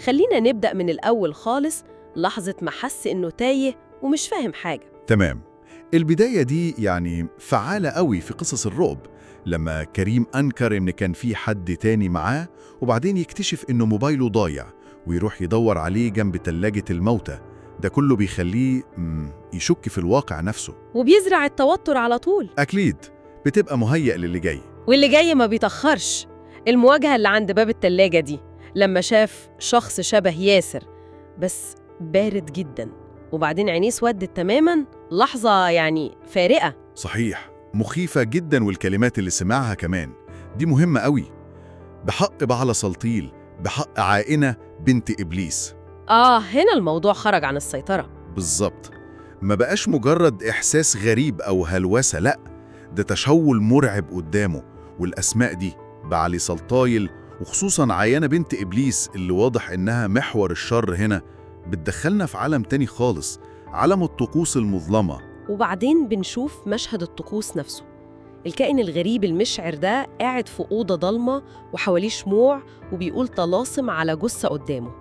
خلينا نبدأ من الأول خالص، لحظة ما حس إنه تايه ومش فاهم حاجة. تمام. البداية دي يعني فعالة قوي في قصص الرعب، لما كريم أنكر إن كان في حد تاني معاه وبعدين يكتشف إنه موبايله ضايع ويروح يدور عليه جنب تلاجة الموتى. ده كله بيخليه يشك في الواقع نفسه. وبيزرع التوتر على طول، أكيد بتبقى مهيأ للي جاي. واللي جاي ما بيتأخرش. المواجهة اللي عند باب التلاجة دي، لما شاف شخص شبه ياسر بس بارد جدا، وبعدين عينيه اسودت تماما، لحظة يعني فارقة. صحيح، مخيفة جدا، والكلمات اللي سمعها كمان دي مهمة قوي. بحق بعلى سلطيل، بحق عائنة بنت إبليس. هنا الموضوع خرج عن السيطرة. بالظبط، ما بقاش مجرد إحساس غريب أو هلوسة، لأ، ده تشول مرعب قدامه. والأسماء دي بعلي سلطايل، وخصوصاً عيانة بنت إبليس اللي واضح إنها محور الشر هنا، بتدخلنا في عالم تاني خالص، عالم الطقوس المظلمة. وبعدين بنشوف مشهد الطقوس نفسه. الكائن الغريب المشعر ده قاعد في أوضة ضلمة وحواليه شموع، وبيقول طلاسم على جثة قدامه.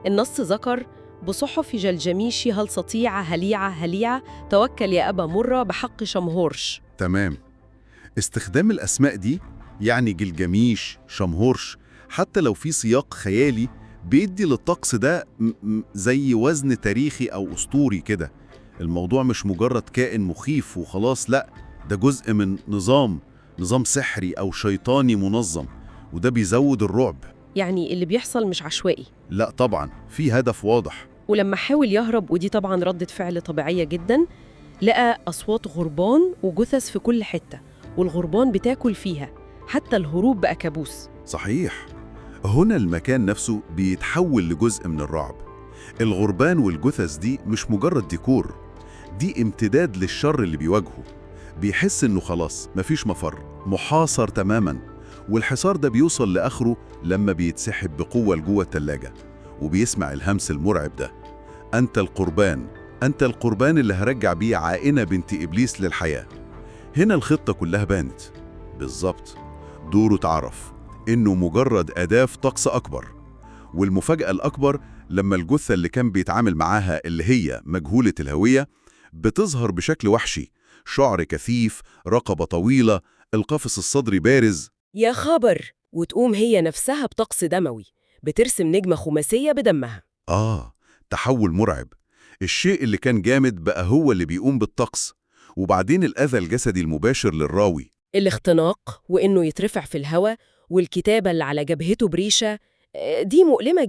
النص ذكر: بصحف جلجميشي هل سطيعة هليعة هليعة، توكل يا أبا مرة بحق شمهورش. تمام. استخدام الأسماء دي، يعني جلجميش، شمهورش، حتى لو في سياق خيالي، بيدي للطقس ده زي وزن تاريخي أو أسطوري كده. الموضوع مش مجرد كائن مخيف وخلاص، لأ، ده جزء من نظام سحري أو شيطاني منظم، وده بيزود الرعب. يعني اللي بيحصل مش عشوائي. لأ طبعاً، في هدف واضح. ولما حاول يهرب، ودي طبعاً ردة فعل طبيعية جداً، لقى أصوات غربان وجثث في كل حتة، والغربان بتاكل فيها، حتى الهروب بقى كابوس. صحيح، هنا المكان نفسه بيتحول لجزء من الرعب. الغربان والجثث دي مش مجرد ديكور، دي امتداد للشر اللي بيواجهه. بيحس إنه خلاص مفيش مفر، محاصر تماماً. والحصار ده بيوصل لآخره لما بيتسحب بقوة لجوه التلاجة، وبيسمع الهمس المرعب ده: أنت القربان، أنت القربان اللي هرجع بيه عائنة بنت إبليس للحياة. هنا الخطة كلها بانت. بالظبط، دوره اتعرف إنه مجرد أداة في طقس أكبر. والمفاجأة الأكبر لما الجثة اللي كان بيتعامل معاها، اللي هي مجهولة الهوية، بتظهر بشكل وحشي، شعر كثيف، رقبة طويلة، القفص الصدري بارز. يا خبر! وتقوم هي نفسها بطقس دموي، بترسم نجمة خماسية بدمها. تحول مرعب. الشيء اللي كان جامد بقى هو اللي بيقوم بالطقس. وبعدين الأذى الجسدي المباشر للراوي، الاختناق، وإنه يترفع في الهواء، والكتابة اللي على جبهته بريشة، دي مؤلمة